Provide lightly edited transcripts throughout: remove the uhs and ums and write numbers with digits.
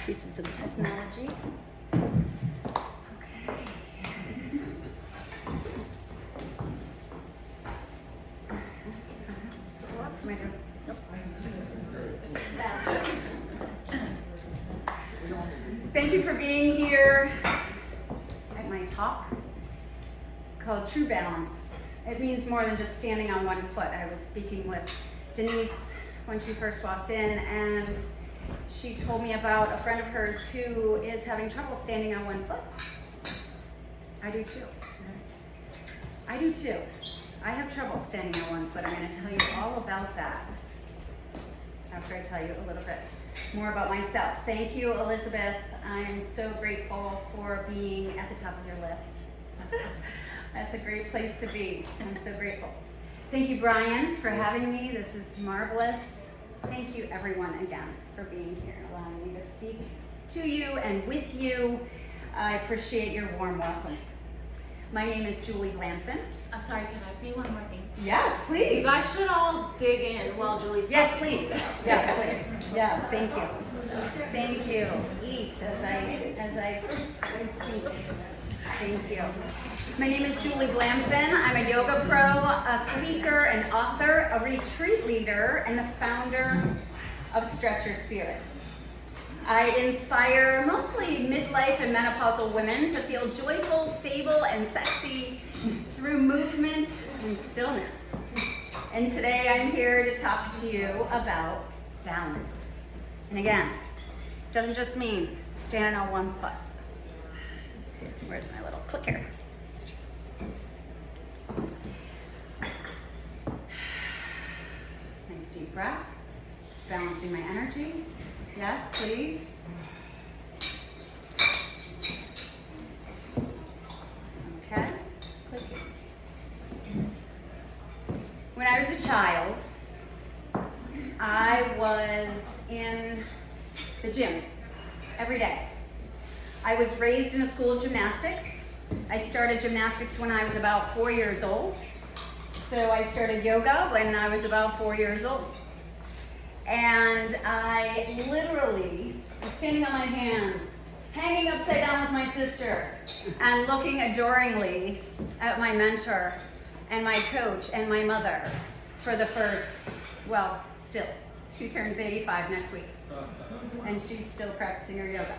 pieces of technology. Thank you for being here at my talk called True Balance. It means more than just standing on one foot. I was speaking with Denise when she first walked in, and she told me about a friend of hers who is having trouble standing on one foot. I do too. I do too. I have trouble standing on one foot. I'm going to tell you all about that after I tell you a little bit more about myself. Thank you, Elizabeth. I'm so grateful for being at the top of your list. That's a great place to be. I'm so grateful. Thank you, Brian, for having me. This is marvelous. Thank you, everyone, again, for being here and allowing me to speak to you and with you. I appreciate your warm welcome. My name is Julie Blanfin. I'm sorry, can I say one more thing? Yes, please. You guys should all dig in while Julie's Yes, talking. please. Yes, please. Yes, thank you. Thank you. Eat as I speak. Thank you. My name is Julie Blanfin. I'm a yoga pro, a speaker, an author, a retreat leader, and the founder of Stretch Your Spirit. I inspire mostly midlife and menopausal women to feel joyful, stable, and sexy through movement and stillness. And today I'm here to talk to you about balance. And again, it doesn't just mean standing on one foot. Where's my little clicker? Nice deep breath. Balancing my energy. Yes, please. Okay. Clicking. When I was a child, I was in the gym every day. I was raised in a school of gymnastics. I started gymnastics when I was about 4 years old. So I started yoga when I was about 4 years old. And I literally was standing on my hands, hanging upside down with my sister, and looking adoringly at my mentor and my coach and my mother for the first, well, still, she turns 85 next week, and she's still practicing her yoga.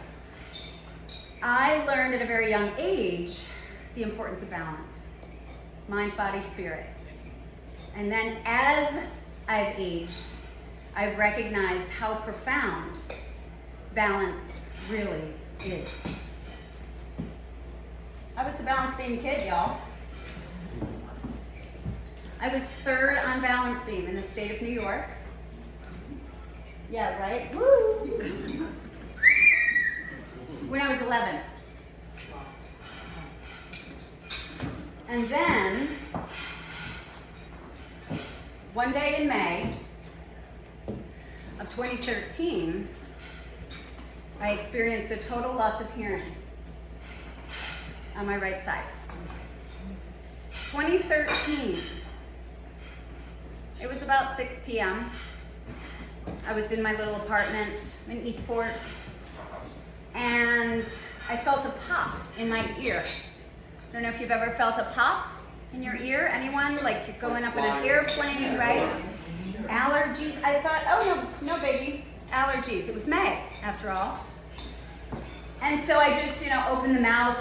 I learned at a very young age the importance of balance, mind, body, spirit. And then as I've aged, I've recognized how profound balance really is. I was the balance beam kid, y'all. I was third on balance beam in the state of New York. Yeah, right? Woo! When I was 11. And then, one day in May of 2013, I experienced a total loss of hearing on my right side. 2013, it was about 6 p.m. I was in my little apartment in Eastport, and I felt a pop in my ear. I don't know if you've ever felt a pop in your ear. Anyone? Like you're going up in an airplane, right? Allergies. I thought, oh, no biggie. Allergies. It was May, after all. And so I just, opened the mouth,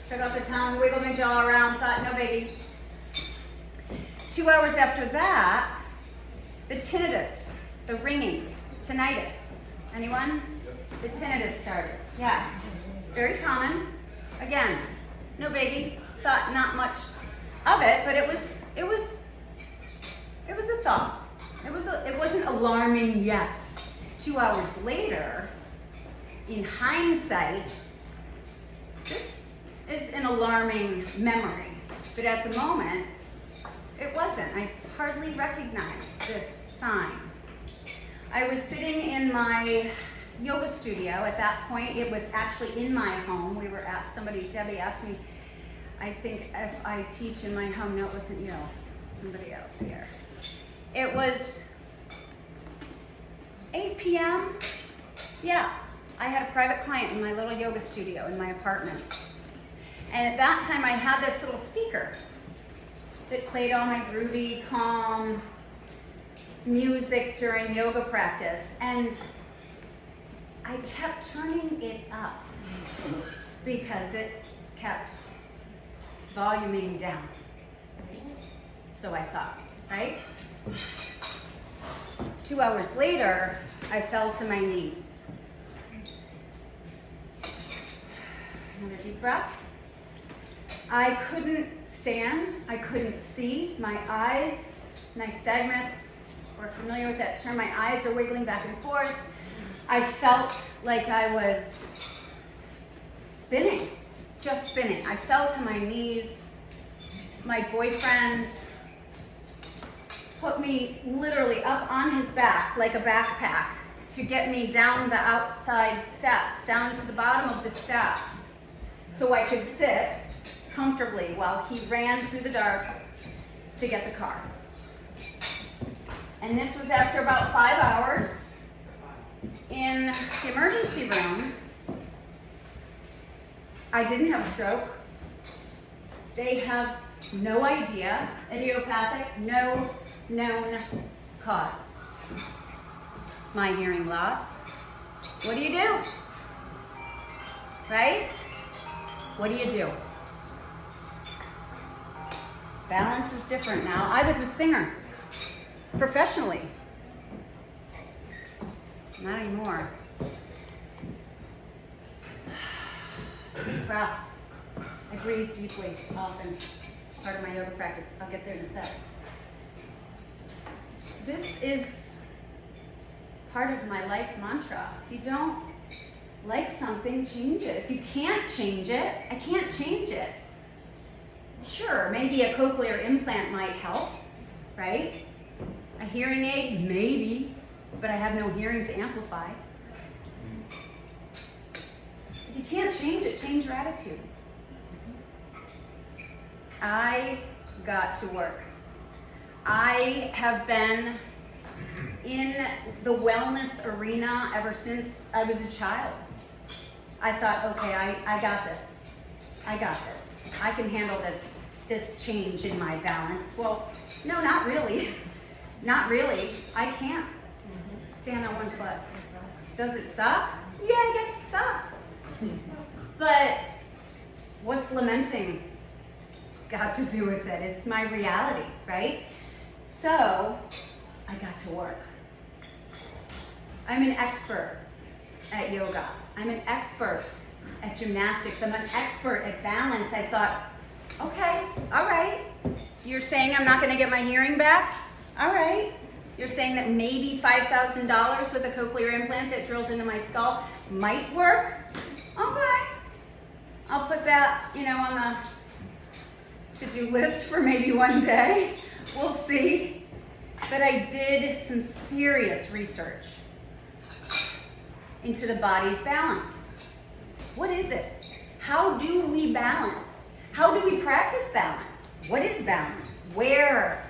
stuck out the tongue, wiggled my jaw around, thought, no biggie. 2 hours after that, the tinnitus, the ringing, tinnitus. Anyone? The tinnitus started. Yeah. Very common. Again, no biggie. Thought not much of it, but it was a thought. It wasn't alarming yet. 2 hours later, in hindsight, this is an alarming memory. But at the moment, it wasn't. I hardly recognized this sign. I was sitting in my yoga studio. At that point, it was actually in my home. We were at Debbie asked me, I think if I teach in my home. No, it wasn't you, somebody else here. It was 8 p.m. Yeah, I had a private client in my little yoga studio in my apartment. And at that time I had this little speaker that played all my groovy, calm music during yoga practice. And I kept turning it up because it kept voluming down. So I thought, right? 2 hours later, I fell to my knees. Another deep breath. I couldn't stand, I couldn't see. My eyes, nystagmus, we're familiar with that term, my eyes are wiggling back and forth. I felt like I was spinning, just spinning. I fell to my knees. My boyfriend put me literally up on his back like a backpack to get me down the outside steps, down to the bottom of the step, so I could sit comfortably while he ran through the dark to get the car. And this was after about 5 hours in the emergency room. I didn't have a stroke. They have no idea, idiopathic, no known cause. My hearing loss. What do you do? Right? What do you do? Balance is different now. I was a singer, professionally. Not anymore. Deep breath. I breathe deeply often. It's part of my yoga practice. I'll get there in a sec. This is part of my life mantra. If you don't like something, change it. If you can't change it, I can't change it. Sure, maybe a cochlear implant might help, right? A hearing aid, maybe, but I have no hearing to amplify. If you can't change it, change your attitude. I got to work. I have been in the wellness arena ever since I was a child. I thought, okay, I got this. I got this. I can handle this change in my balance. Well, no, not really. Not really. I can't stand on one foot. Does it suck? Yeah, I guess it sucks. But what's lamenting got to do with it? It's my reality, right? So I got to work. I'm an expert at yoga. I'm an expert at gymnastics. I'm an expert at balance. I thought, okay, all right. You're saying I'm not going to get my hearing back? All right. You're saying that maybe $5,000 with a cochlear implant that drills into my skull might work? Okay. I'll put that, on the to-do list for maybe one day. We'll see. But I did some serious research into the body's balance. What is it? How do we balance? How do we practice balance? What is balance? Where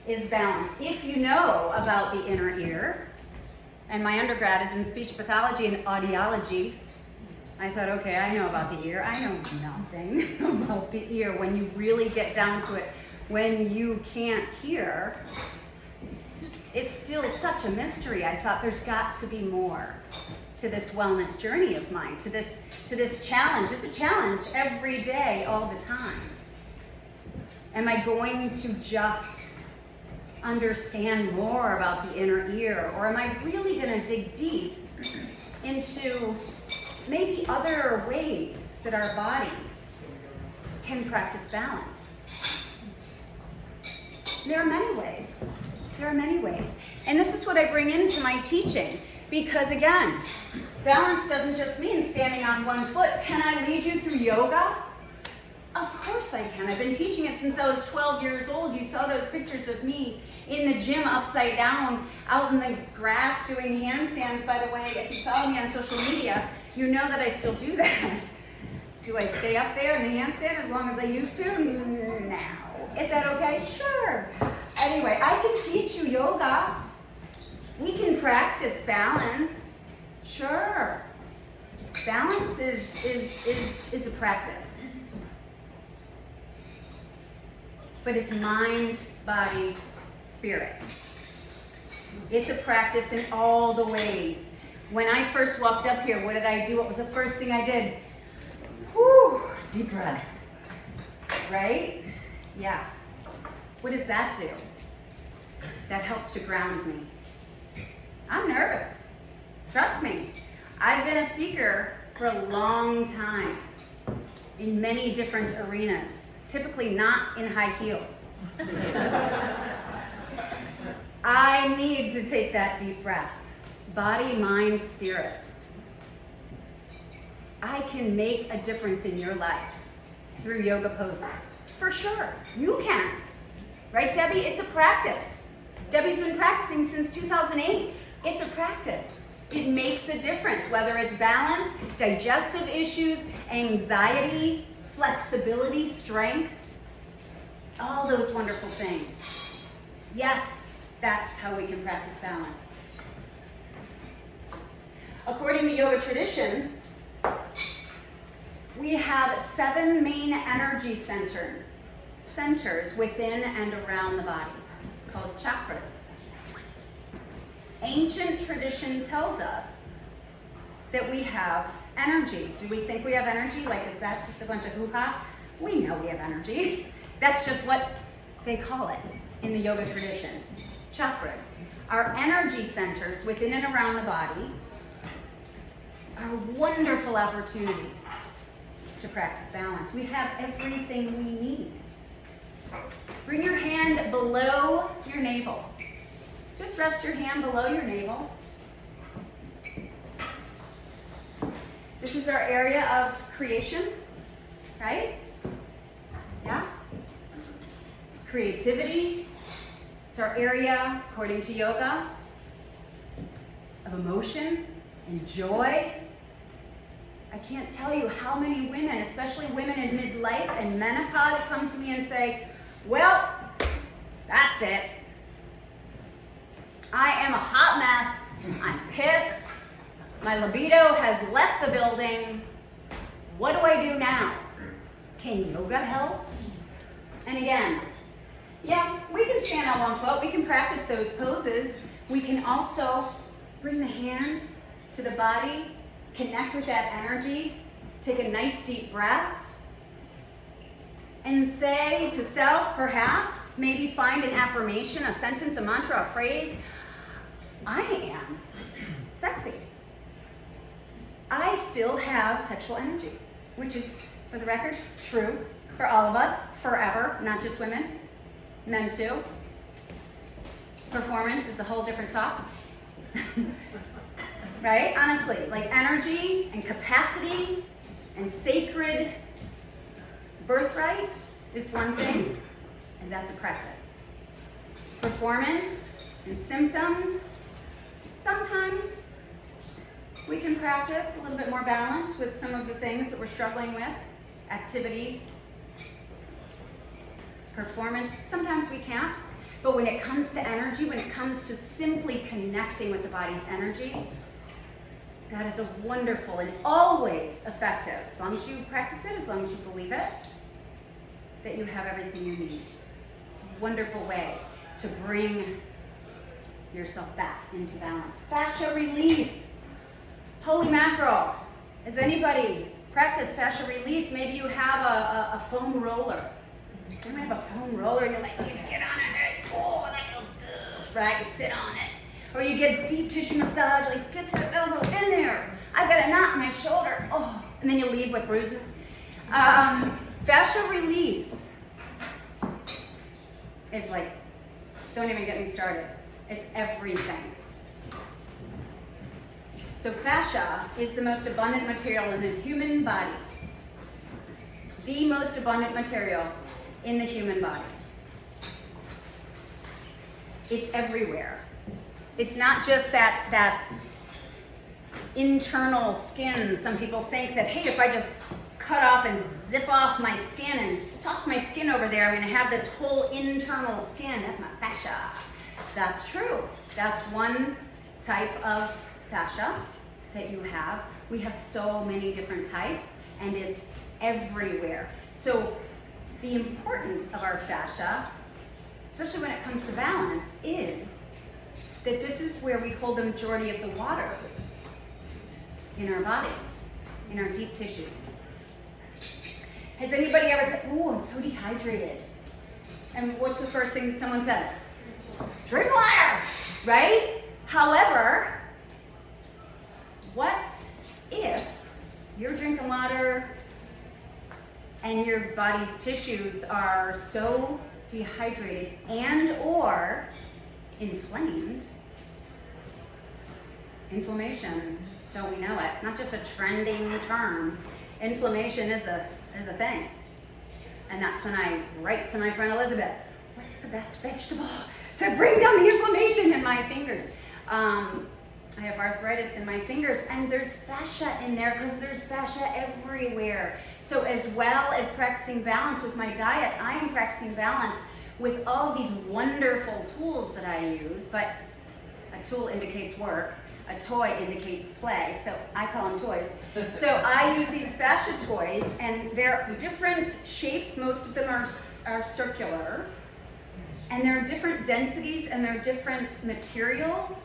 is balance? If you know about the inner ear, and my undergrad is in speech pathology and audiology, I thought, okay, I know about the ear. I know nothing about the ear. When you really get down to it, when you can't hear, it's still such a mystery. I thought there's got to be more to this wellness journey of mine, to this challenge. It's a challenge every day, all the time. Am I going to just understand more about the inner ear, or am I really going to dig deep into maybe other ways that our body can practice balance? There are many ways. There are many ways. And this is what I bring into my teaching. Because again, balance doesn't just mean standing on one foot. Can I lead you through yoga? Of course I can. I've been teaching it since I was 12 years old. You saw those pictures of me in the gym upside down, out in the grass doing handstands. By the way, if you follow me on social media, you know that I still do that. Do I stay up there in the handstand as long as I used to? No. Is that okay? Sure. Anyway, I can teach you yoga. We can practice balance. Sure. Balance is a practice. But it's mind, body, spirit. It's a practice in all the ways. When I first walked up here, what did I do? What was the first thing I did? Whew, deep breath. Right? Yeah. What does that do? That helps to ground me. I'm nervous. Trust me. I've been a speaker for a long time in many different arenas, typically not in high heels. I need to take that deep breath. Body, mind, spirit. I can make a difference in your life through yoga poses. For sure. You can. Right, Debbie? It's a practice. Debbie's been practicing since 2008. It's a practice. It makes a difference, whether it's balance, digestive issues, anxiety, flexibility, strength, all those wonderful things. Yes, that's how we can practice balance. According to yoga tradition, we have 7 main energy centers within and around the body, called chakras. Ancient tradition tells us that we have energy. Do we think we have energy? Like, is that just a bunch of hoo-ha? We know we have energy. That's just what they call it in the yoga tradition. Chakras. Our energy centers within and around the body are a wonderful opportunity to practice balance. We have everything we need. Bring your hand below your navel. Just rest your hand below your navel. This is our area of creation, right? Yeah? Creativity. It's our area, according to yoga, of emotion and joy. I can't tell you how many women, especially women in midlife and menopause, come to me and say, well, that's it. I am a hot mess. I'm pissed. My libido has left the building. What do I do now? Can yoga help? And again, yeah, we can stand on one foot. We can practice those poses. We can also bring the hand to the body, connect with that energy, take a nice deep breath, and say to self, perhaps, maybe find an affirmation, a sentence, a mantra, a phrase. I am sexy. I still have sexual energy, which is, for the record, true for all of us, forever, not just women, men too. Performance is a whole different talk. Right? Honestly, like energy and capacity and sacred birthright is one thing, and that's a practice. Performance and symptoms, sometimes we can practice a little bit more balance with some of the things that we're struggling with. Activity, performance, sometimes we can't. But when it comes to energy, when it comes to simply connecting with the body's energy, that is a wonderful and always effective, as long as you practice it, as long as you believe it, that you have everything you need. A wonderful way to bring yourself back into balance. Fascia release. Holy mackerel. Has anybody practiced fascia release? Maybe you have a foam roller. You might have a foam roller and you're like, you get on it. Oh, that feels good. Right? You sit on it. Or you get deep tissue massage, like get the elbow in there. I've got a knot in my shoulder. Oh, and then you leave with bruises. Fascia release is like, don't even get me started. It's everything. So fascia is the most abundant material in the human body. The most abundant material in the human body. It's everywhere. It's not just that internal skin. Some people think that, hey, if I just cut off and zip off my skin and toss my skin over there, I'm going to have this whole internal skin. That's my fascia. That's true. That's one type of fascia that you have. We have so many different types, and it's everywhere. So the importance of our fascia, especially when it comes to balance, is that this is where we hold the majority of the water in our body, in our deep tissues. Has anybody ever said, "Oh, I'm so dehydrated"? And what's the first thing that someone says? Drink water, right? However, what if you're drinking water and your body's tissues are so dehydrated and or inflamed? Inflammation, don't we know it? It's not just a trending term. Inflammation is a thing. And that's when I write to my friend Elizabeth, what's the best vegetable to bring down the inflammation in my fingers? I have arthritis in my fingers, and there's fascia in there because there's fascia everywhere. So as well as practicing balance with my diet, I am practicing balance with all these wonderful tools that I use, but a tool indicates work, a toy indicates play, so I call them toys. So I use these fascia toys, and they're different shapes. Most of them are circular, and they're different densities, and they're different materials.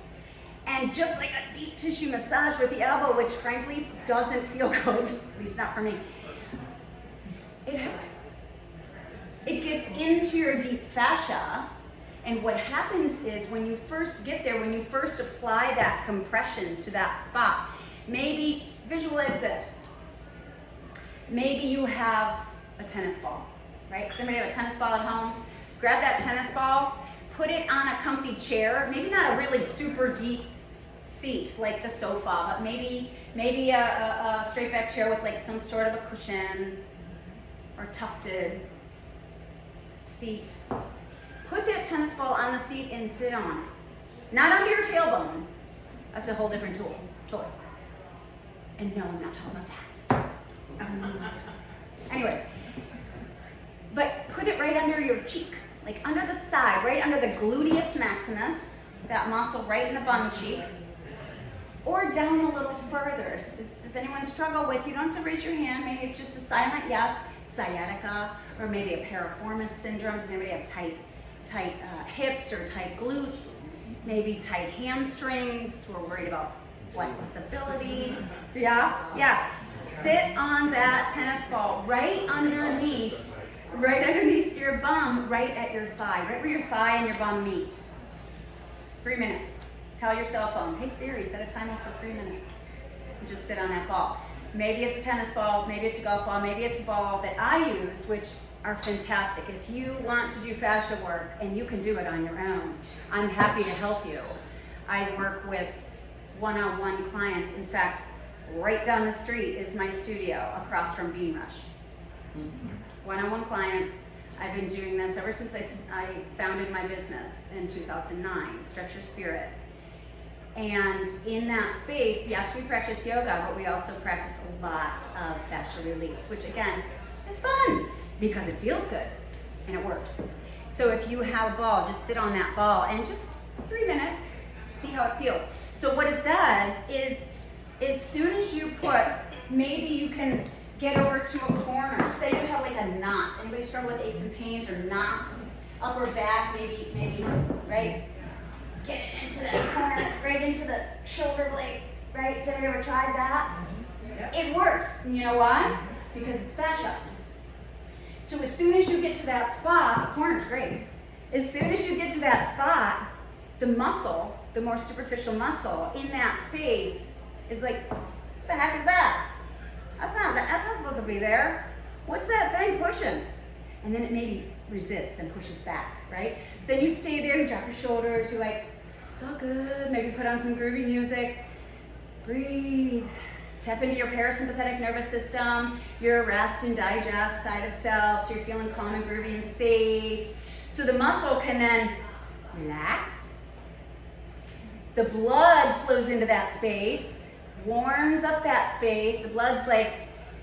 And just like a deep tissue massage with the elbow, which frankly doesn't feel good, at least not for me, it helps. It gets into your deep fascia, and what happens is when you first get there, when you first apply that compression to that spot, maybe visualize this. Maybe you have a tennis ball, right? Somebody have a tennis ball at home? Grab that tennis ball, put it on a comfy chair, maybe not a really super deep seat like the sofa, but maybe a straight back chair with like some sort of a cushion or tufted seat. Put that tennis ball on the seat and sit on it. Not under your tailbone. That's a whole different toy. And no, I'm not talking about that. Anyway, but put it right under your cheek, like under the side, right under the gluteus maximus, that muscle right in the bum cheek, or down a little further. Does anyone struggle with, you don't have to raise your hand, maybe it's just a silent yes, sciatica, or maybe a piriformis syndrome. Does anybody have tight hips or tight glutes, maybe tight hamstrings? We're worried about flexibility. Yeah. Sit on that tennis ball right underneath your bum, right at your thigh, right where your thigh and your bum meet. 3 minutes. Tell your cell phone, hey Siri, set a timer for 3 minutes. And just sit on that ball. Maybe it's a tennis ball, maybe it's a golf ball, maybe it's a ball that I use, which are fantastic. If you want to do fascia work, and you can do it on your own, I'm happy to help you. I work with one-on-one clients. In fact, right down the street is my studio across from Bean Rush. One-on-one clients. I've been doing this ever since I founded my business in 2009, Stretch Your Spirit. And in that space, yes, we practice yoga, but we also practice a lot of fascia release, which again, is fun because it feels good and it works. So if you have a ball, just sit on that ball and just 3 minutes, see how it feels. So what it does is, as soon as you put, maybe you can get over to a corner. Say you have like a knot. Anybody struggle with aches and pains or knots? Upper back, maybe, right? Get it into that corner, right into the shoulder blade, right? Has anybody ever tried that? It works. And you know why? Because it's fascia. So as soon as you get to that spot, the corner's great. As soon as you get to that spot, the muscle, the more superficial muscle in that space is like, what the heck is that? That's not supposed to be there. What's that thing pushing? And then it maybe resists and pushes back, right? Then you stay there, you drop your shoulders, you're like, it's all good. Maybe put on some groovy music. Breathe. Tap into your parasympathetic nervous system, your rest and digest side of self, so you're feeling calm and groovy and safe. So the muscle can then relax. The blood flows into that space, warms up that space. The blood's like,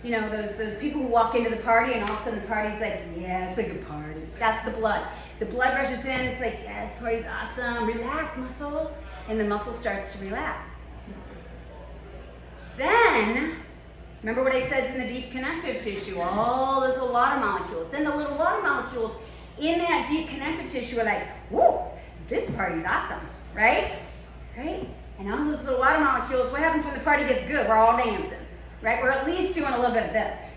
you know, those people who walk into the party and all of a sudden the party's like, yeah, it's like a party. That's the blood. The blood rushes in, it's like, yeah, this party's awesome. Relax, muscle. And the muscle starts to relax. Then, remember what I said is in the deep connective tissue, all those little water molecules. Then the little water molecules in that deep connective tissue are like, whoa, this party's awesome, right? Right? And all those little water molecules, what happens when the party gets good? We're all dancing, right? We're at least doing a little bit of this.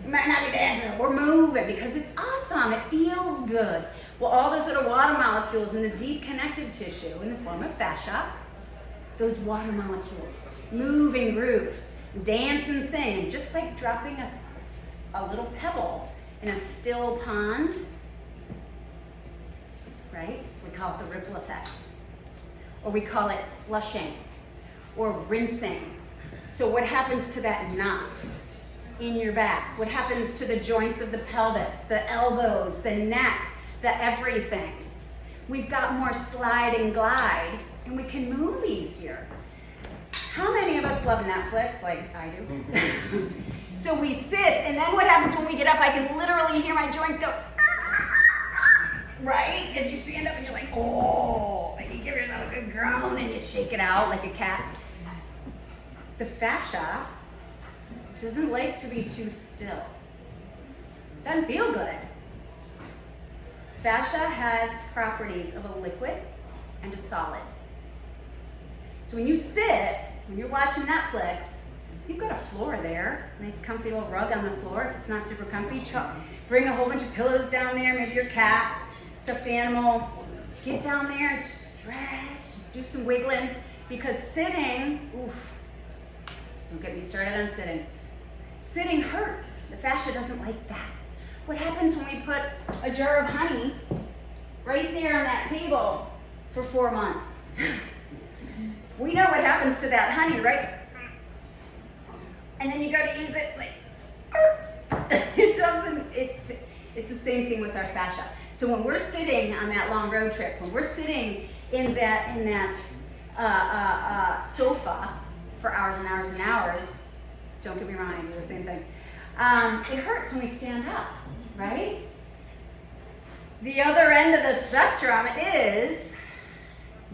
We might not be dancing, we're moving because it's awesome, it feels good. Well, all those little water molecules in the deep connective tissue in the form of fascia, those water molecules move and groove, dance and sing, just like dropping a little pebble in a still pond, right? We call it the ripple effect. Or we call it flushing or rinsing. So what happens to that knot in your back? What happens to the joints of the pelvis, the elbows, the neck, the everything? We've got more slide and glide, and we can move easier. How many of us love Netflix? Like I do. So we sit, and then what happens when we get up? I can literally hear my joints go, right? As you stand up and you're like, oh, and you give yourself a good groan and you shake it out like a cat. The fascia doesn't like to be too still. Doesn't feel good. Fascia has properties of a liquid and a solid. So when you sit, when you're watching Netflix, you've got a floor there, nice comfy little rug on the floor. If it's not super comfy, bring a whole bunch of pillows down there, maybe your cat, stuffed animal. Get down there and stretch, do some wiggling, because sitting, oof, don't get me started on sitting. Sitting hurts. The fascia doesn't like that. What happens when we put a jar of honey right there on that table for 4 months? We know what happens to that honey, right? And then you go to use it, it's like, it doesn't, it's the same thing with our fascia. So when we're sitting on that long road trip, when we're sitting in that sofa for hours and hours and hours, don't get me wrong, I do the same thing. It hurts when we stand up, right? The other end of the spectrum is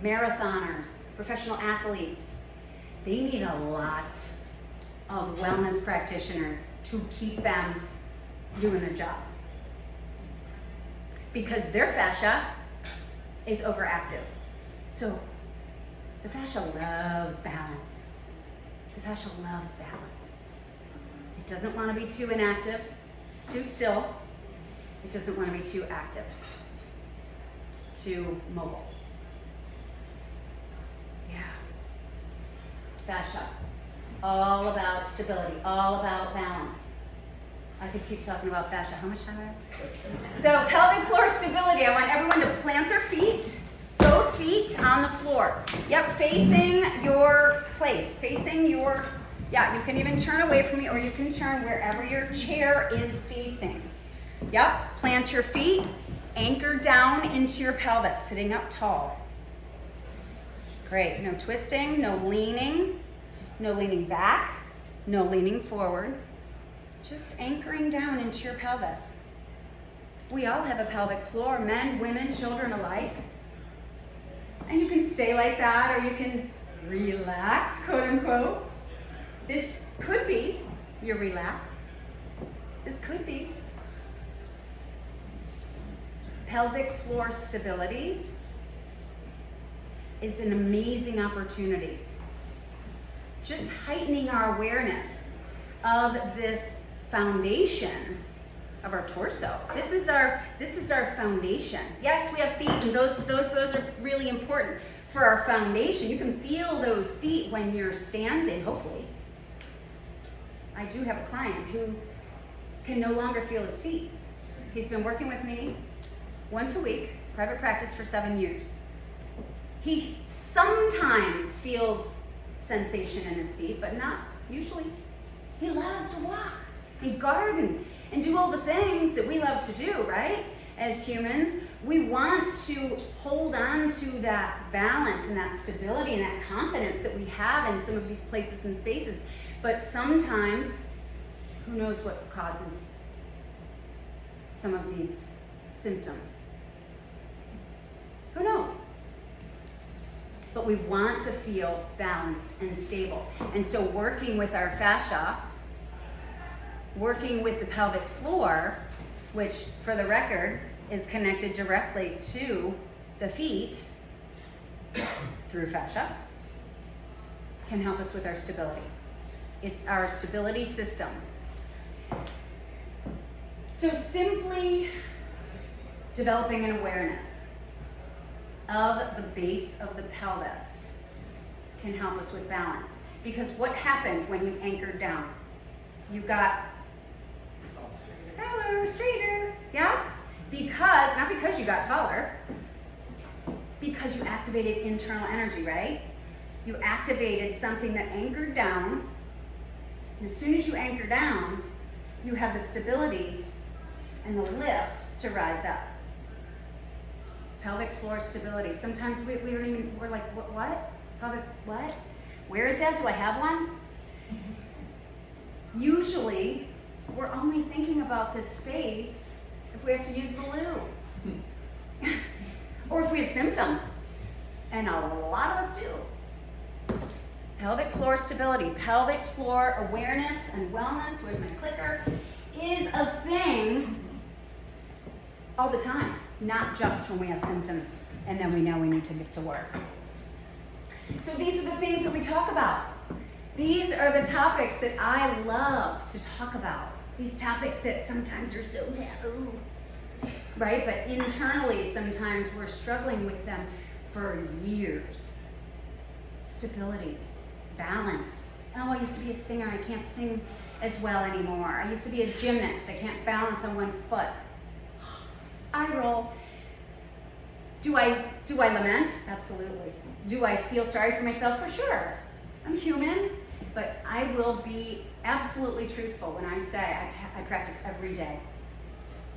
marathoners, professional athletes. They need a lot of wellness practitioners to keep them doing their job, because their fascia is overactive. So the fascia loves balance. The fascia loves balance. It doesn't want to be too inactive, too still. It doesn't want to be too active, too mobile. Yeah. Fascia. All about stability, all about balance. I could keep talking about fascia. How much time do I have? So pelvic floor stability. I want everyone to plant their feet, both feet on the floor. Yep, facing your place, facing your, yeah, you can even turn away from me, or you can turn wherever your chair is facing. Yep, plant your feet, anchor down into your pelvis, sitting up tall. Great, no twisting, no leaning back, no leaning forward. Just anchoring down into your pelvis. We all have a pelvic floor, men, women, children alike. And you can stay like that, or you can relax, quote unquote. This could be your relax. This could be. Pelvic floor stability is an amazing opportunity. Just heightening our awareness of this foundation of our torso. This is our foundation. Yes, we have feet, and those are really important for our foundation. You can feel those feet when you're standing, hopefully. I do have a client who can no longer feel his feet. He's been working with me once a week, private practice for 7 years. He sometimes feels sensation in his feet, but not usually. He loves to walk and garden and do all the things that we love to do, right? As humans, we want to hold on to that balance and that stability and that confidence that we have in some of these places and spaces. But sometimes, who knows what causes some of these symptoms? Who knows? but we want to feel balanced and stable. And so working with our fascia, working with the pelvic floor, which for the record is connected directly to the feet through fascia, can help us with our stability. It's our stability system. So simply developing an awareness of the base of the pelvis can help us with balance. Because what happened when you anchored down? You got taller, straighter, yes? Because, not because you got taller, because you activated internal energy, right? You activated something that anchored down, and as soon as you anchor down, you have the stability and the lift to rise up. Pelvic floor stability. Sometimes we don't even, we're like, what? Pelvic, what? Where is that? Do I have one? Usually, we're only thinking about this space if we have to use the loo. Or if we have symptoms. And a lot of us do. Pelvic floor stability, pelvic floor awareness and wellness, where's my clicker, is a thing all the time, not just when we have symptoms and then we know we need to get to work. So these are the things that we talk about. These are the topics that I love to talk about. These topics that sometimes are so taboo, right? But internally, sometimes we're struggling with them for years. Stability, balance. Oh, I used to be a singer, I can't sing as well anymore. I used to be a gymnast, I can't balance on one foot. I roll. Do I lament? Absolutely. Do I feel sorry for myself? For sure. I'm human, but I will be absolutely truthful when I say I practice every day.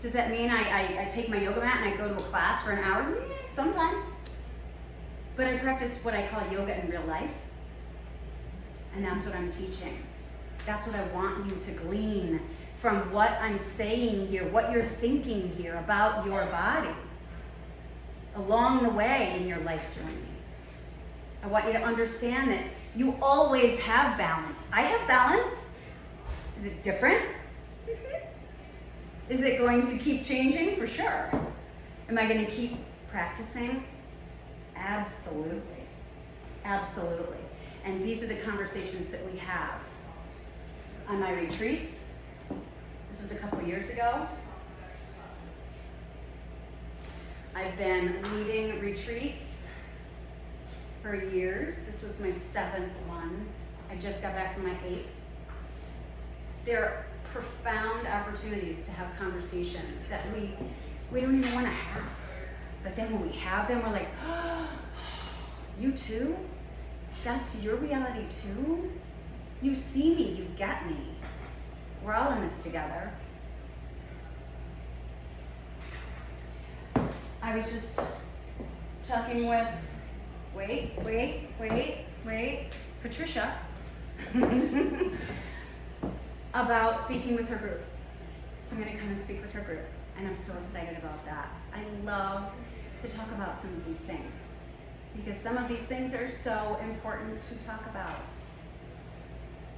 Does that mean I take my yoga mat and I go to a class for an hour? Sometimes. But I practice what I call yoga in real life. And that's what I'm teaching. That's what I want you to glean from what I'm saying here, what you're thinking here about your body along the way in your life journey. I want you to understand that you always have balance. I have balance. Is it different? Is it going to keep changing? For sure. Am I going to keep practicing? Absolutely. Absolutely. And these are the conversations that we have on my retreats. This was a couple years ago. I've been leading retreats for years. This was my 7th one. I just got back from my 8th. They're profound opportunities to have conversations that we don't even want to have. But then when we have them, we're like, oh, you too? That's your reality too? You see me, you get me. We're all in this together. I was just talking with, Patricia, about speaking with her group. So I'm going to come and speak with her group, and I'm so excited about that. I love to talk about some of these things, because some of these things are so important to talk about.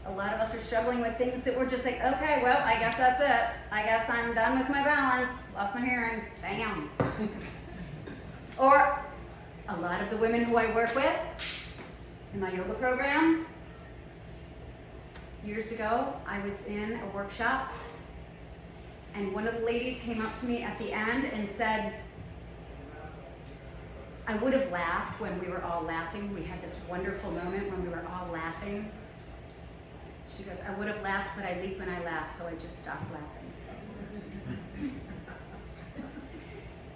A lot of us are struggling with things that we're just like, okay, well, I guess that's it. I guess I'm done with my balance, lost my hearing, bam. Or a lot of the women who I work with in my yoga program, years ago, I was in a workshop, and one of the ladies came up to me at the end and said, I would have laughed when we were all laughing. We had this wonderful moment when we were all laughing. She goes, I would have laughed, but I leap when I laugh, so I just stopped laughing.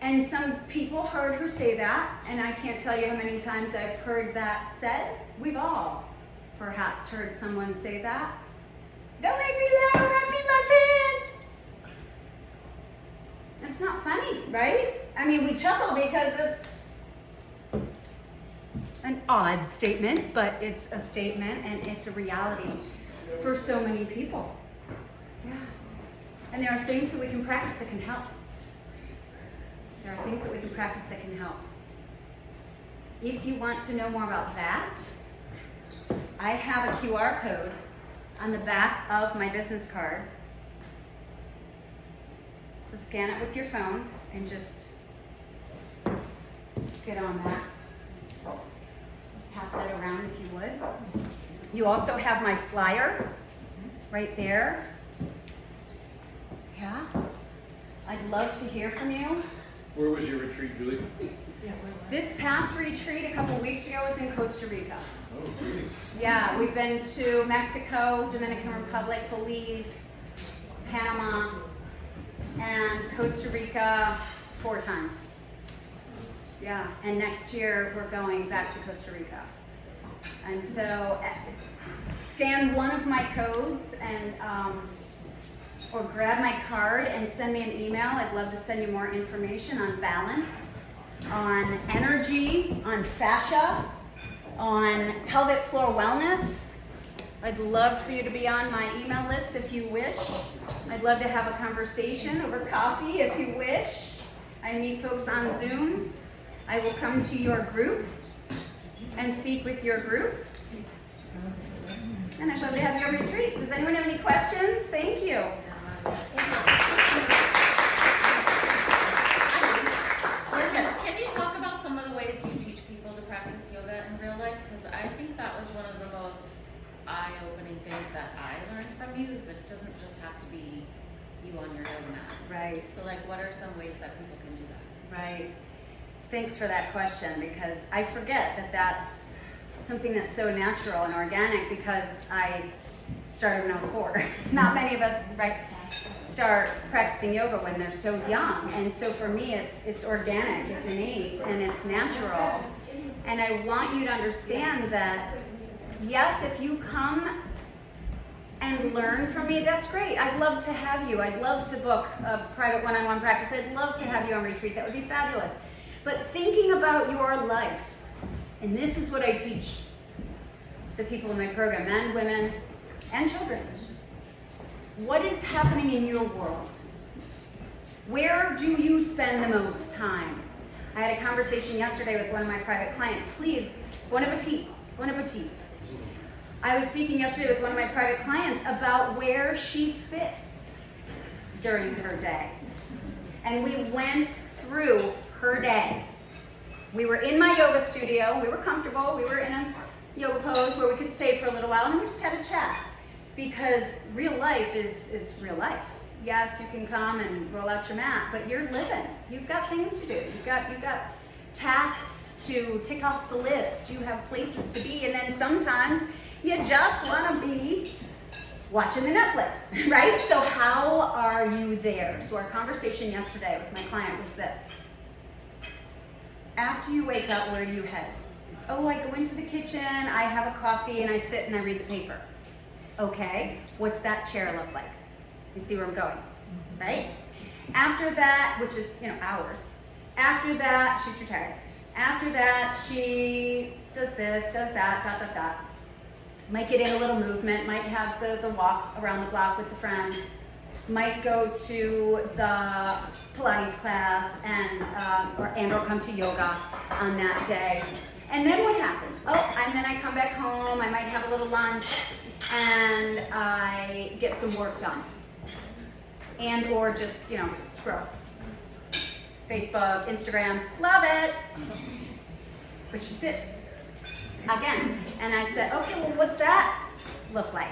And some people heard her say that, and I can't tell you how many times I've heard that said. We've all perhaps heard someone say that. Don't make me laugh, I'm gonna pee my pants. It's not funny, right? I mean, we chuckle because it's an odd statement, but it's a statement and it's a reality for so many people. Yeah. And there are things that we can practice that can help. There are things that we can practice that can help. if you want to know more about that, I have a QR code on the back of my business card. So scan it with your phone and just get on that. Pass that around if you would. You also have my flyer right there. Yeah. I'd love to hear from you. Where was your retreat, Julie? This past retreat a couple weeks ago was in Costa Rica. Oh, geez. Yeah, we've been to Mexico, Dominican Republic, Belize, Panama, and Costa Rica 4 times. Yeah, and next year we're going back to Costa Rica. And so scan one of my codes and or grab my card and send me an email. I'd love to send you more information on balance, on energy, on fascia, on pelvic floor wellness. I'd love for you to be on my email list if you wish. I'd love to have a conversation over coffee if you wish. I meet folks on Zoom. I will come to your group and speak with your group. And I'd love to have your retreat. Does anyone have any questions? Thank you. Can you talk about some of the ways you teach people to practice yoga in real life? Because I think that was one of the most eye-opening things that I learned from you, is it doesn't just have to be you on your yoga mat. Right. So like, what are some ways that people can do that? Right. Thanks for that question, because I forget that that's something that's so natural and organic, because I started when I was 4. Not many of us, right, start practicing yoga when they're so young. And so for me, it's organic, it's innate, and it's natural. And I want you to understand that, yes, if you come and learn from me, that's great. I'd love to have you. I'd love to book a private one-on-one practice. I'd love to have you on retreat. That would be fabulous. But thinking about your life, and this is what I teach the people in my program, men, women, and children. What is happening in your world? Where do you spend the most time? I had a conversation yesterday with one of my private clients. Please, bon appetit, bon appetit. I was speaking yesterday with one of my private clients about where she sits during her day. And we went through her day. We were in my yoga studio, we were comfortable, we were in a yoga pose where we could stay for a little while, and we just had a chat. Because real life is real life. Yes, you can come and roll out your mat, but you're living. You've got things to do. You've got tasks to tick off the list. You have places to be, and then sometimes you just want to be watching the Netflix, right? So how are you there? So our conversation yesterday with my client was this. After you wake up, where do you head? Oh, I go into the kitchen, I have a coffee, and I sit and I read the paper. Okay, what's that chair look like? You see where I'm going, right? After that, which is, hours. After that, she's retired. After that, she does this, does that, ... Might get in a little movement, might have the walk around the block with the friend, might go to the Pilates class or come to yoga on that day. And then what happens? Oh, and then I come back home, I might have a little lunch, and I get some work done. And or just, scroll. Facebook, Instagram, love it. But she sits again. And I said, okay, well, what's that look like?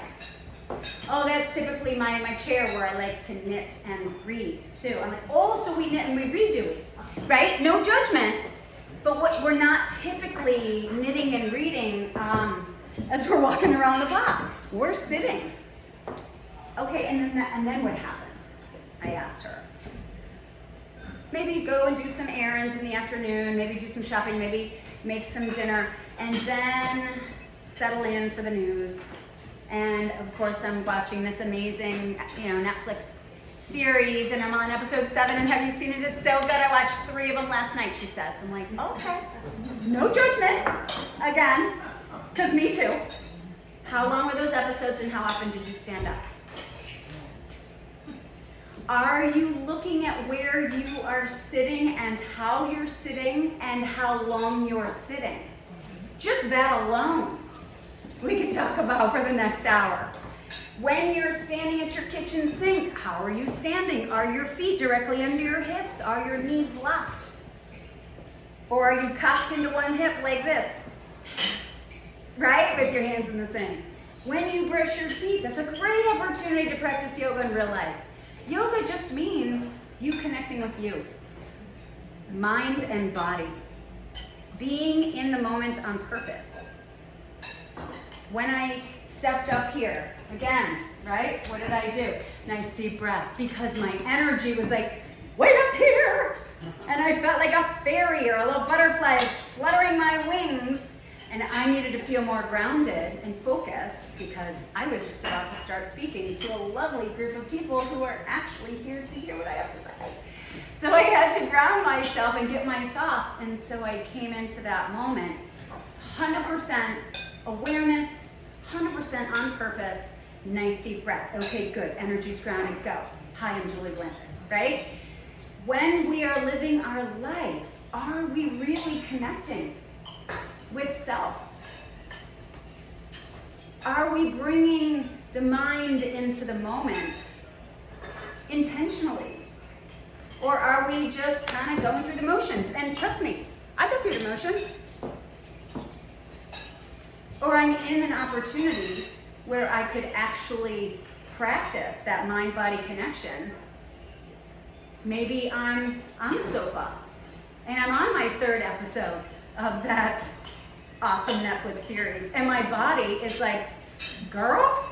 Oh, that's typically my chair where I like to knit and read too. I'm like, oh, so we knit and we read, do we? Right? No judgment. But what we're not typically knitting and reading as we're walking around the block. We're sitting. Okay, and then what happens? I asked her. Maybe go and do some errands in the afternoon, maybe do some shopping, maybe make some dinner, and then settle in for the news. And of course, I'm watching this amazing, Netflix series, and I'm on episode 7, and have you seen it? It's so good. I watched 3 of them last night, she says. I'm like, okay, no judgment, again, because me too. How long were those episodes, and how often did you stand up? Are you looking at where you are sitting and how you're sitting and how long you're sitting? Just that alone, we could talk about for the next hour. When you're standing at your kitchen sink, how are you standing? Are your feet directly under your hips? Are your knees locked? Or are you cocked into one hip like this? Right? With your hands in the sink. When you brush your teeth, that's a great opportunity to practice yoga in real life. Yoga just means you connecting with you. Mind and body. Being in the moment on purpose. When I stepped up here, again, right? What did I do? Nice deep breath, because my energy was like, way up here! And I felt like a fairy or a little butterfly fluttering my wings, and I needed to feel more grounded and focused because I was just about to start speaking to a lovely group of people who are actually here to hear what I have to say. So I had to ground myself and get my thoughts, and so I came into that moment 100% awareness, 100% on purpose, nice deep breath. Okay, good, energy's grounded, go. Hi, I'm Julie Blanchard, right? When we are living our life, are we really connecting with self? Are we bringing the mind into the moment intentionally? Or are we just kind of going through the motions? And trust me, I go through the motions. Or I'm in an opportunity where I could actually practice that mind-body connection. Maybe I'm on the sofa and I'm on my 3rd episode of that awesome Netflix series, and my body is like, girl,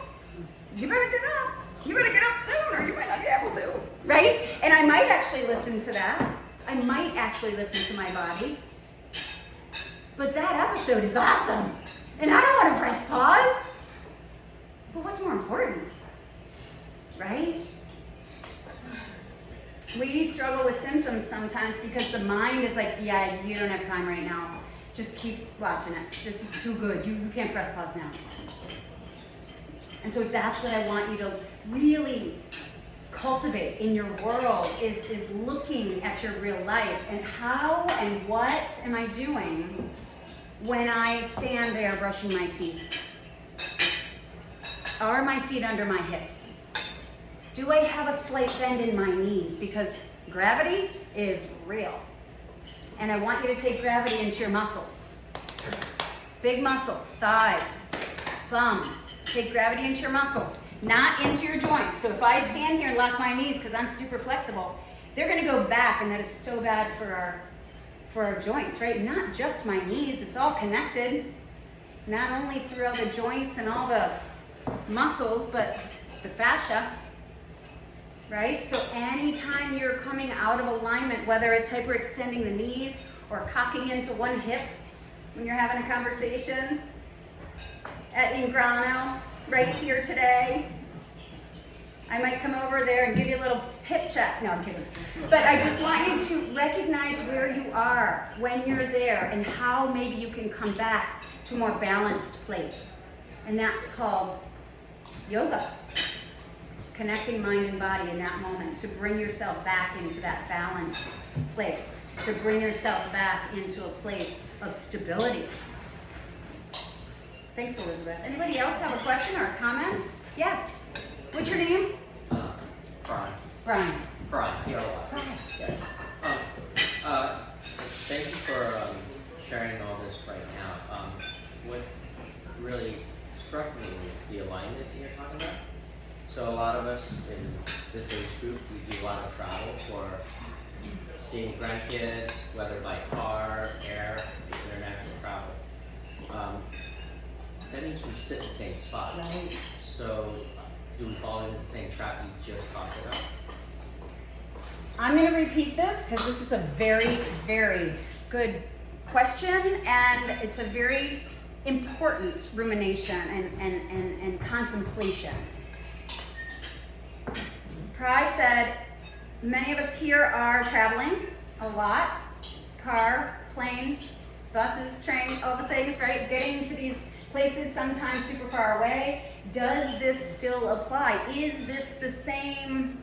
you better get up. You better get up soon or you might not be able to, right? And I might actually listen to that. I might actually listen to my body. But that episode is awesome. And I don't want to press pause. But what's more important, right? We struggle with symptoms sometimes because the mind is like, yeah, you don't have time right now. Just keep watching it. This is too good. You can't press pause now. And so that's what I want you to really cultivate in your world is looking at your real life and how and what am I doing when I stand there brushing my teeth? Are my feet under my hips? Do I have a slight bend in my knees? Because gravity is real. And I want you to take gravity into your muscles. Big muscles, thighs, bum. Take gravity into your muscles, not into your joints. So if I stand here and lock my knees because I'm super flexible, they're going to go back, and that is so bad for our joints, right? Not just my knees, it's all connected. Not only through all the joints and all the muscles, but the fascia, right? So anytime you're coming out of alignment, whether it's hyperextending the knees or cocking into one hip when you're having a conversation at Ingrano, right here today, I might come over there and give you a little hip check. No, I'm kidding. But I just want you to recognize where you are when you're there and how maybe you can come back to a more balanced place. And that's called yoga. Connecting mind and body in that moment to bring yourself back into that balanced place, to bring yourself back into a place of stability. Thanks, Elizabeth. Anybody else have a question or a comment? Yes. What's your name? Brian. Brian. Brian, P-R-Y. Brian. Yes. Thank you for sharing all this right now. What really struck me is the alignment that you're talking about. So a lot of us in this age group, we do a lot of travel for seeing grandkids, whether by car, air, international travel. That means we sit in the same spot. Right. So do we fall into the same trap you just talked about? I'm going to repeat this because this is a very, very good question, and it's a very important rumination and contemplation. Pry said, many of us here are traveling a lot, car, plane, buses, trains, all the things, right? Getting to these places sometimes super far away. Does this still apply? Is this the same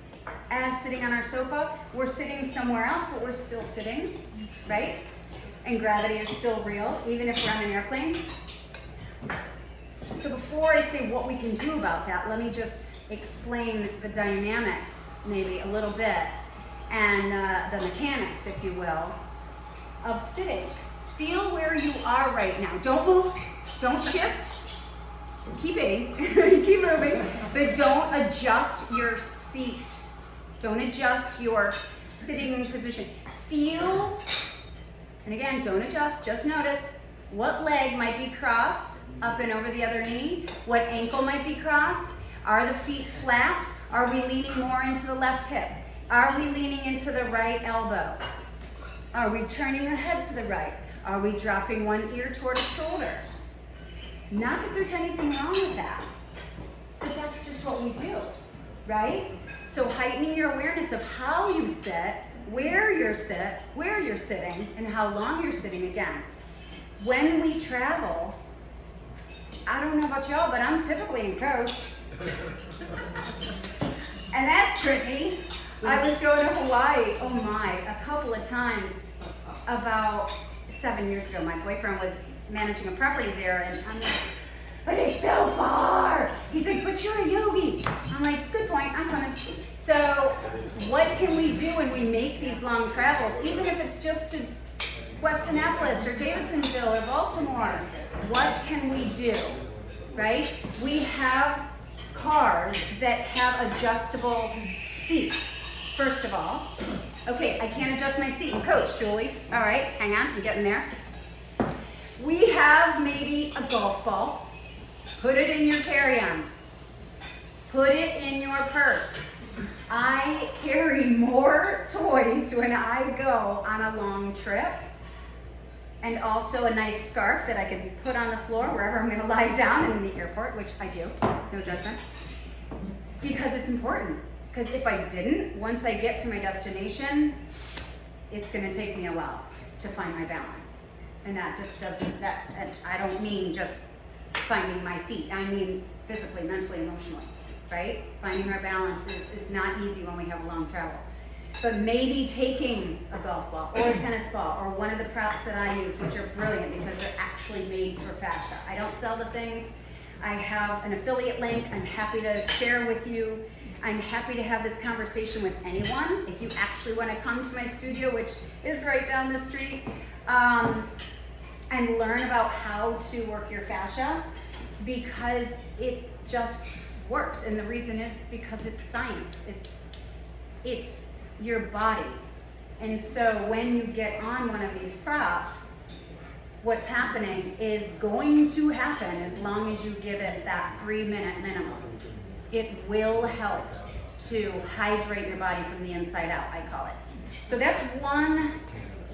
as sitting on our sofa. We're sitting somewhere else, but we're still sitting, right? And gravity is still real, even if we're on an airplane. So before I say what we can do about that, let me just explain the dynamics maybe a little bit and the mechanics, if you will, of sitting. Feel where you are right now. Don't move, don't shift, keep eating, keep moving, but don't adjust your seat. Don't adjust your sitting position. Feel, and again, don't adjust, just notice what leg might be crossed up and over the other knee, what ankle might be crossed. Are the feet flat? Are we leaning more into the left hip? Are we leaning into the right elbow? Are we turning the head to the right? Are we dropping one ear toward a shoulder? Not that there's anything wrong with that, but that's just what we do, right? So heightening your awareness of how you sit, where you're sitting, and how long you're sitting again. When we travel, I don't know about y'all, but I'm typically in coach. And that's tricky. I was going to Hawaii, oh my, a couple of times. About 7 years ago, my boyfriend was managing a property there, and I'm like, but it's so far. He's like, but you're a yogi. I'm like, good point, I'm coming. So what can we do when we make these long travels, even if it's just to West Annapolis or Davidsonville or Baltimore? What can we do, right? We have cars that have adjustable seats, first of all. Okay, I can't adjust my seat. Coach, Julie. All right, hang on, I'm getting there. We have maybe a golf ball. Put it in your carry-on. Put it in your purse. I carry more toys when I go on a long trip, and also a nice scarf that I can put on the floor wherever I'm going to lie down in the airport, which I do, no judgment, because it's important. Because if I didn't, once I get to my destination, it's going to take me a while to find my balance. And that just doesn't, and I don't mean just finding my feet. I mean physically, mentally, emotionally, right? Finding our balance is not easy when we have a long travel. But maybe taking a golf ball or a tennis ball or one of the props that I use, which are brilliant because they're actually made for fascia. I don't sell the things. I have an affiliate link. I'm happy to share with you. I'm happy to have this conversation with anyone. If you actually want to come to my studio, which is right down the street, and learn about how to work your fascia, because it just works. And the reason is because it's science. It's your body. And so when you get on one of these props, what's happening is going to happen as long as you give it that 3-minute minimum. It will help to hydrate your body from the inside out, I call it. So that's one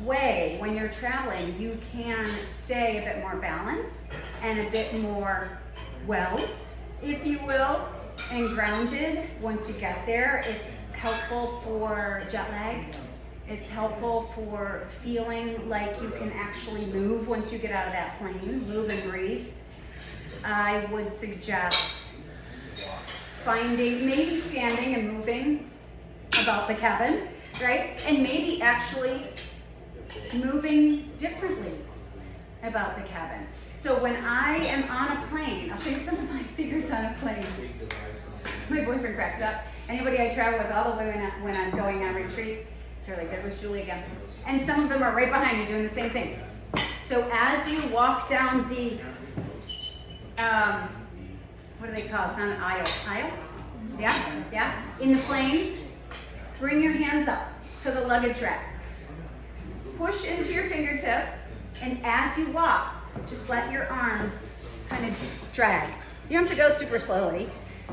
way when you're traveling, you can stay a bit more balanced and a bit more well, if you will, and grounded once you get there. It's helpful for jet lag. It's helpful for feeling like you can actually move once you get out of that plane, move and breathe. I would suggest finding, maybe standing and moving about the cabin, right? And maybe actually moving differently about the cabin. So when I am on a plane, I'll show you some of my secrets on a plane. My boyfriend cracks up. Anybody I travel with, all the women when I'm going on retreat, they're like, there goes Julie again. And some of them are right behind me doing the same thing. So as you walk down the, what do they call it? It's not an aisle. Aisle? Yeah? Yeah? In the plane, bring your hands up to the luggage rack. Push into your fingertips, and as you walk, just let your arms kind of drag. You don't have to go super slowly,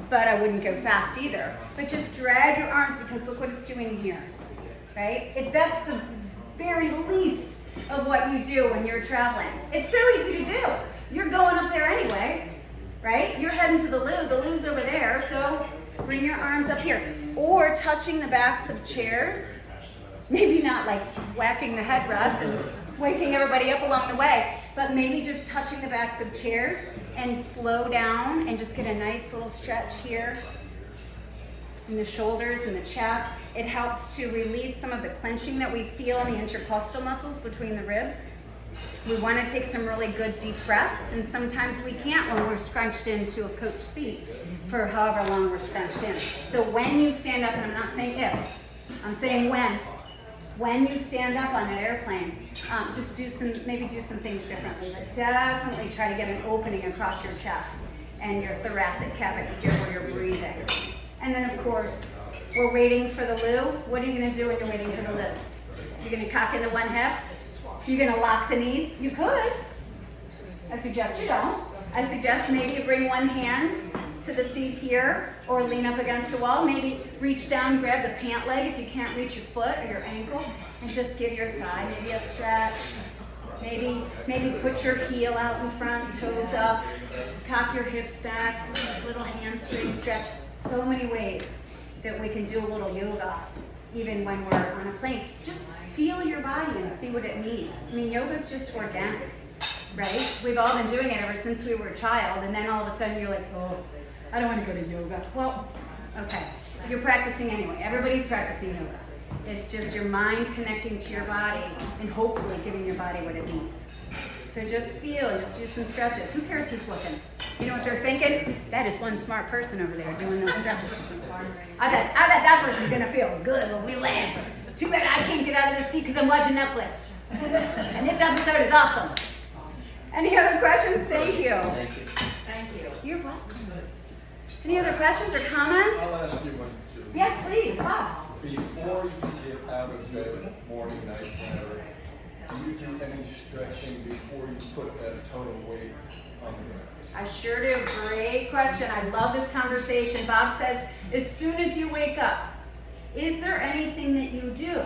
but I wouldn't go fast either. But just drag your arms, because look what it's doing here, right? If that's the very least of what you do when you're traveling. It's so easy to do. You're going up there anyway, right? You're heading to the loo's over there, so bring your arms up here. Or touching the backs of chairs. Maybe not like whacking the headrest and waking everybody up along the way, but maybe just touching the backs of chairs and slow down and just get a nice little stretch here. in the shoulders and the chest. It helps to release some of the clenching that we feel in the intercostal muscles between the ribs. We want to take some really good deep breaths, and sometimes we can't when we're scrunched into a coach seat for however long we're scrunched in. So when you stand up, and I'm not saying if, I'm saying when you stand up on that airplane, just maybe do some things differently, but definitely try to get an opening across your chest and your thoracic cavity here where you're breathing. And then of course, we're waiting for the loo. What are you gonna do when you're waiting for the loo? You're gonna cock into one hip? You're gonna lock the knees? You could. I suggest you don't. I suggest maybe you bring one hand to the seat here or lean up against a wall. Maybe reach down, grab the pant leg if you can't reach your foot or your ankle, and just give your thigh maybe a stretch. Maybe put your heel out in front, toes up, cock your hips back, little hamstring stretch. So many ways that we can do a little yoga even when we're on a plane. Just feel your body and see what it needs. I mean, yoga is just organic, right? We've all been doing it ever since we were a child, and then all of a sudden you're like, oh, I don't want to go to yoga. Well, okay, you're practicing anyway. Everybody's practicing yoga. It's just your mind connecting to your body and hopefully giving your body what it needs. So just feel and just do some stretches. Who cares who's looking? You know what they're thinking? That is one smart person over there doing those stretches. I bet that person's gonna feel good when we land. Too bad I can't get out of the seat because I'm watching Netflix. And this episode is awesome. Any other questions? Thank you. Thank you. Thank you. You're welcome. Any other questions or comments? I'll ask you one too. Yes, please. Bob. Before you get out of bed, morning, night, whatever, do you do any stretching before you put that total weight on the ground? I sure do. Great question. I love this conversation. Bob says, as soon as you wake up, is there anything that you do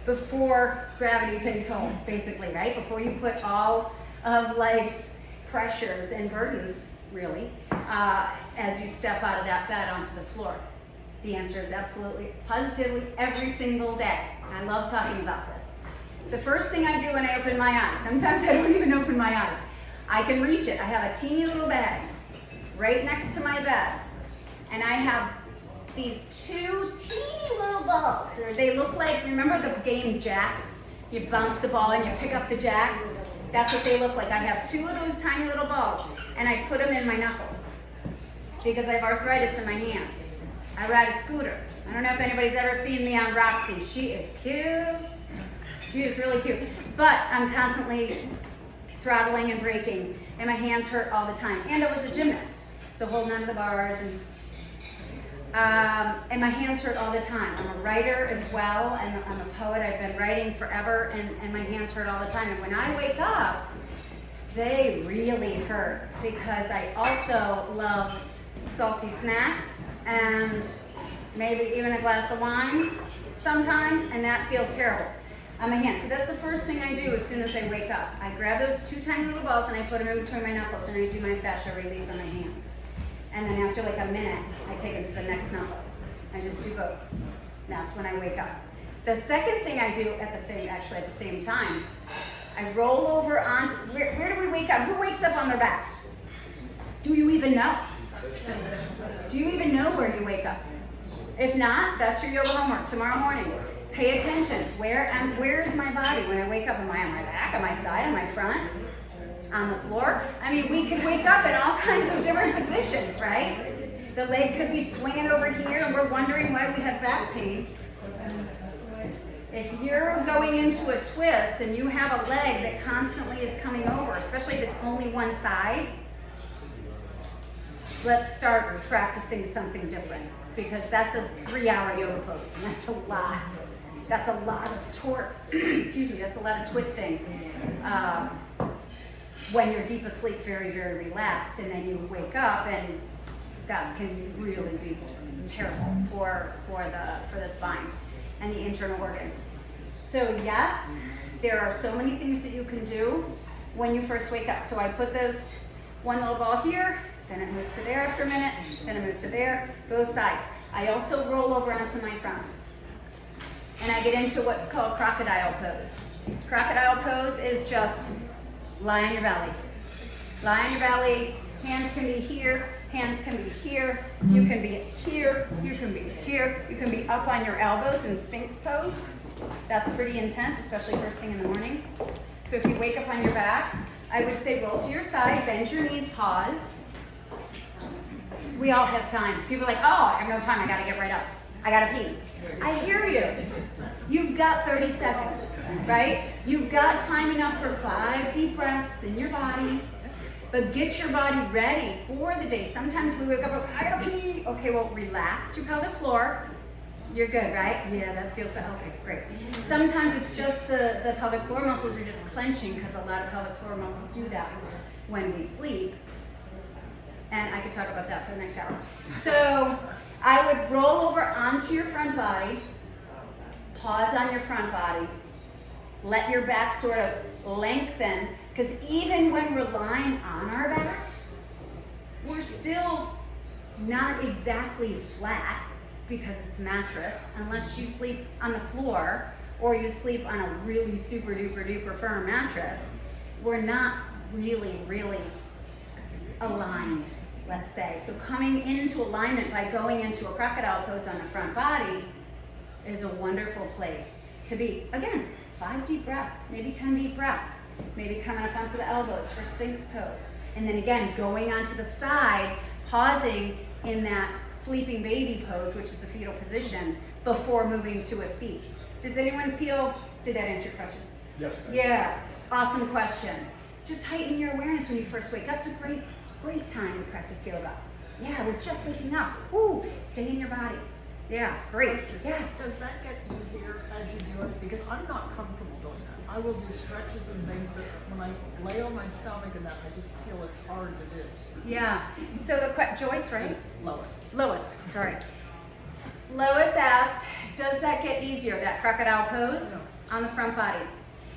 before gravity takes hold, basically, right? Before you put all of life's pressures and burdens, really, as you step out of that bed onto the floor? The answer is absolutely, positively, every single day. I love talking about this. The first thing I do when I open my eyes, sometimes I don't even open my eyes. I can reach it. I have a teeny little bag right next to my bed. And I have these two teeny little balls. They look like, remember the game Jacks? You bounce the ball and you pick up the Jacks? That's what they look like. I have two of those tiny little balls, and I put them in my knuckles because I have arthritis in my hands. I ride a scooter. I don't know if anybody's ever seen me on Roxy. She is cute. She is really cute. But I'm constantly throttling and braking, and my hands hurt all the time. And I was a gymnast, so holding onto the bars, and my hands hurt all the time. I'm a writer as well, and I'm a poet. I've been writing forever, and my hands hurt all the time. And when I wake up, they really hurt because I also love salty snacks and maybe even a glass of wine sometimes, and that feels terrible on my hands. So that's the first thing I do as soon as I wake up. I grab those two tiny little balls and I put them in between my knuckles, and I do my fascia release on my hands. And then after like a minute, I take it to the next knuckle. I just do both. That's when I wake up. The second thing I do at the same time, I roll over onto, where do we wake up? Who wakes up on their back? Do you even know? Do you even know where you wake up? If not, that's your yoga homework tomorrow morning. Pay attention. Where is my body when I wake up? Am I on my back, on my side, on my front, on the floor? I mean, we could wake up in all kinds of different positions, right? The leg could be swinging over here and we're wondering why we have back pain. If you're going into a twist and you have a leg that constantly is coming over, especially if it's only one side, let's start practicing something different, because that's a 3-hour yoga pose, and that's a lot. That's a lot of torque. Excuse me, that's a lot of twisting. When you're deep asleep, very, very relaxed, and then you wake up, and that can really be terrible for the spine and the internal organs. So yes, there are so many things that you can do when you first wake up. So I put those one little ball here, then it moves to there after a minute, then it moves to there, both sides. I also roll over onto my front, and I get into what's called crocodile pose. Crocodile pose is just lie on your belly. Lie on your belly, hands can be here, Hands can be here, you can be here, you can be here, you can be up on your elbows in Sphinx pose. That's pretty intense, especially first thing in the morning. So if you wake up on your back, I would say roll to your side, bend your knees, pause. We all have time. People are like, oh, I have no time, I gotta get right up. I gotta pee. I hear you. You've got 30 seconds, right? You've got time enough for 5 deep breaths in your body, but get your body ready for the day. Sometimes we wake up, I gotta pee. Okay, well, relax your pelvic floor. You're good, right? Yeah, that feels good. Okay, great. Sometimes it's just the pelvic floor muscles are just clenching because a lot of pelvic floor muscles do that when we sleep. And I could talk about that for the next hour. So I would roll over onto your front body, pause on your front body, let your back sort of lengthen, because even when we're lying on our back, we're still not exactly flat because it's mattress, unless you sleep on the floor or you sleep on a really super duper duper firm mattress. We're not really aligned, let's say. So coming into alignment by going into a crocodile pose on the front body is a wonderful place to be. Again, 5 deep breaths, maybe 10 deep breaths, maybe coming up onto the elbows for Sphinx pose. And then again, going onto the side, pausing in that sleeping baby pose, which is the fetal position, before moving to a seat. Does anyone feel, did that answer your question? Yes. Yeah, awesome question. Just heighten your awareness when you first wake up. It's a great time to practice yoga. Yeah, we're just waking up. Ooh, stay in your body. Yeah, great. Yes. Does that get easier as you do it? Because I'm not comfortable doing that. I will do stretches and things, but when I lay on my stomach and that, I just feel it's hard to do. Yeah. So Joyce, right? Lois. Sorry. Lois asked, does that get easier, that crocodile pose on the front body?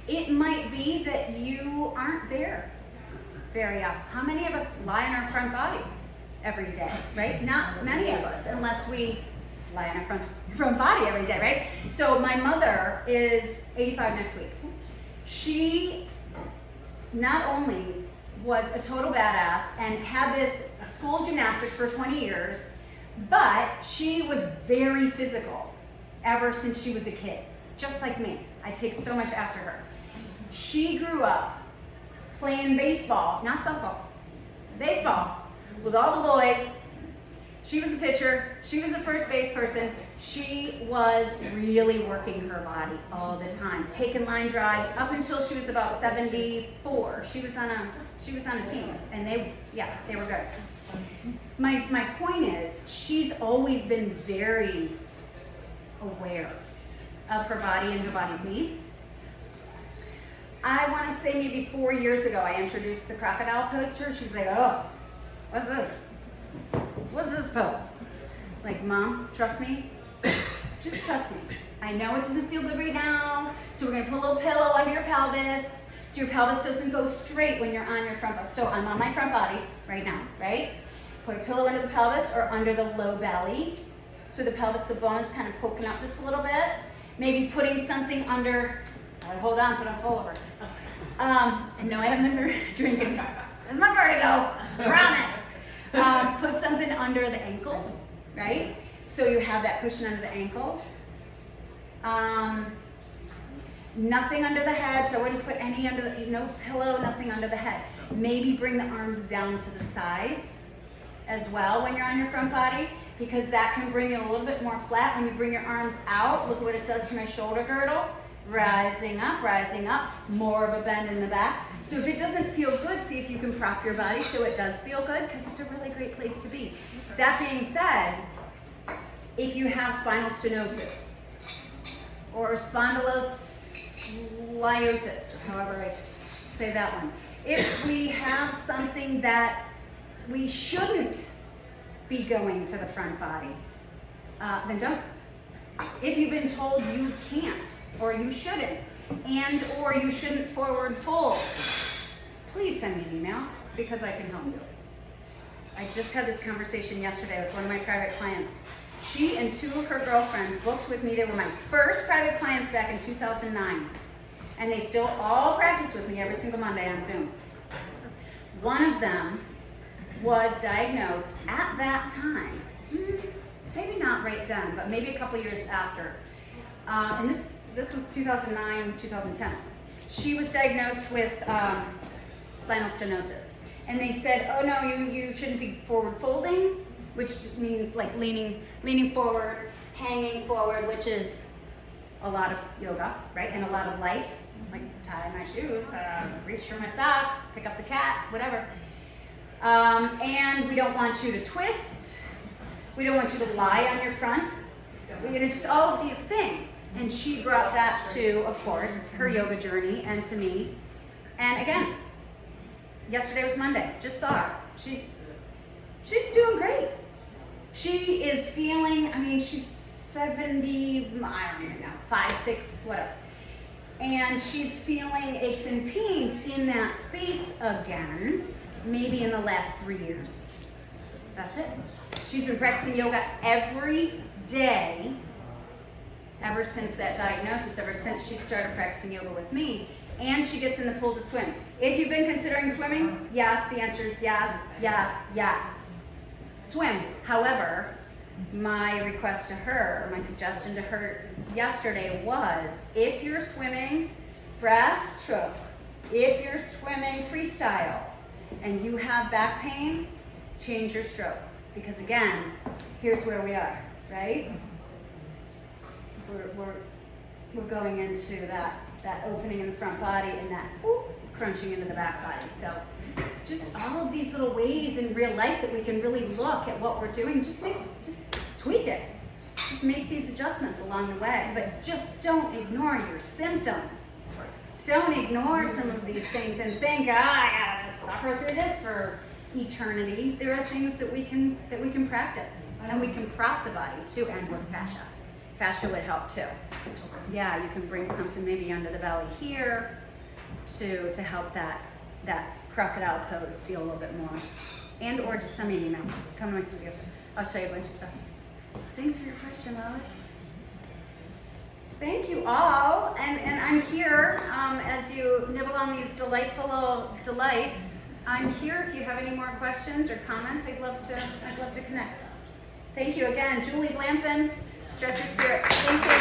It might be that you aren't there very often. How many of us lie on our front body every day, right? Not many of us, unless we lie on our front body every day, right? So my mother is 85 next week. She not only was a total badass and had this school gymnastics for 20 years, but she was very physical ever since she was a kid, just like me. I take so much after her. She grew up playing baseball, not softball, baseball, with all the boys. She was a pitcher, she was a first base person. She was really working her body all the time, taking line drives up until she was about 74. She was on a team, and they were good. My point is, she's always been very aware of her body and her body's needs. I want to say maybe 4 years ago, I introduced the crocodile pose to her. She was like, oh, what's this? What's this pose? Like, Mom, trust me. Just trust me. I know it doesn't feel good right now, so we're going to put a little pillow under your pelvis so your pelvis doesn't go straight when you're on your front body. So I'm on my front body right now, right? Put a pillow under the pelvis or under the low belly. So the pelvis, the bone is kind of poking up just a little bit. Maybe putting something under, hold on so I don't fall over. And no, I haven't been drinking. This is my vertigo, promise. Put something under the ankles, right? So you have that cushion under the ankles. Nothing under the head, so I wouldn't put any under the, no pillow, nothing under the head. Maybe bring the arms down to the sides as well when you're on your front body, because that can bring you a little bit more flat. When you bring your arms out, look at what it does to my shoulder girdle. Rising up, more of a bend in the back. So if it doesn't feel good, see if you can prop your body so it does feel good, because it's a really great place to be. That being said, if you have spinal stenosis or spondylosis, however I say that one, if we have something that we shouldn't be going to the front body, then don't. If you've been told you can't or you shouldn't, and or you shouldn't forward fold, please send me an email because I can help you. I just had this conversation yesterday with one of my private clients. She and 2 of her girlfriends booked with me. They were my first private clients back in 2009. And they still all practice with me every single Monday on Zoom. One of them was diagnosed at that time, maybe not right then, but maybe a couple years after. And this was 2009, 2010. She was diagnosed with spinal stenosis. And they said, oh no, you shouldn't be forward folding, which means like leaning forward, hanging forward, which is a lot of yoga, right? And a lot of life, like tie my shoes, reach for my socks, pick up the cat, whatever. And we don't want you to twist. We don't want you to lie on your front. Just all of these things. And she brought that to, of course, her yoga journey and to me. And again, yesterday was Monday. Just saw her. She's doing great. She is feeling, I mean, she's 70, I don't even know, 5, 6, whatever. And she's feeling aches and pains in that space again, maybe in the last 3 years. That's it. She's been practicing yoga every day ever since that diagnosis, ever since she started practicing yoga with me. And she gets in the pool to swim. If you've been considering swimming, yes, the answer is yes, yes, yes. Swim. However, my request to her, or my suggestion to her yesterday was, if you're swimming breaststroke, if you're swimming freestyle, and you have back pain, change your stroke. Because again, here's where we are, right? We're going into that opening in the front body and that crunching into the back body. So just all of these little ways in real life that we can really look at what we're doing, just tweak it. Just make these adjustments along the way, but just don't ignore your symptoms. Don't ignore some of these things and think, I gotta suffer through this for eternity. There are things that we can practice, and we can prop the body too, and work fascia. Fascia would help too. Yeah, you can bring something maybe under the belly here to help that crocodile pose feel a little bit more. And or just send me an email. Come to my studio. I'll show you a bunch of stuff. Thanks for your question, Lois. Thank you all. And I'm here as you nibble on these delightful little delights. I'm here if you have any more questions or comments. I'd love to connect. Thank you again, Julie Blampin, Stretch Your Spirit. Thank you.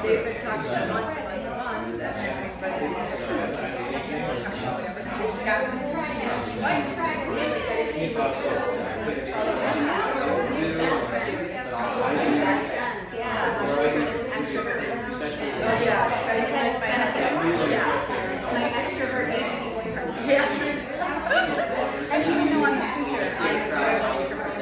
They've been talking for months and months that everybody's my extrovert ADD boyfriend. And even though I'm a speaker, I'm an introvert.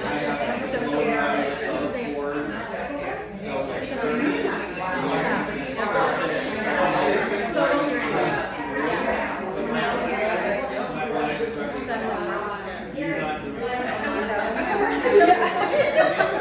So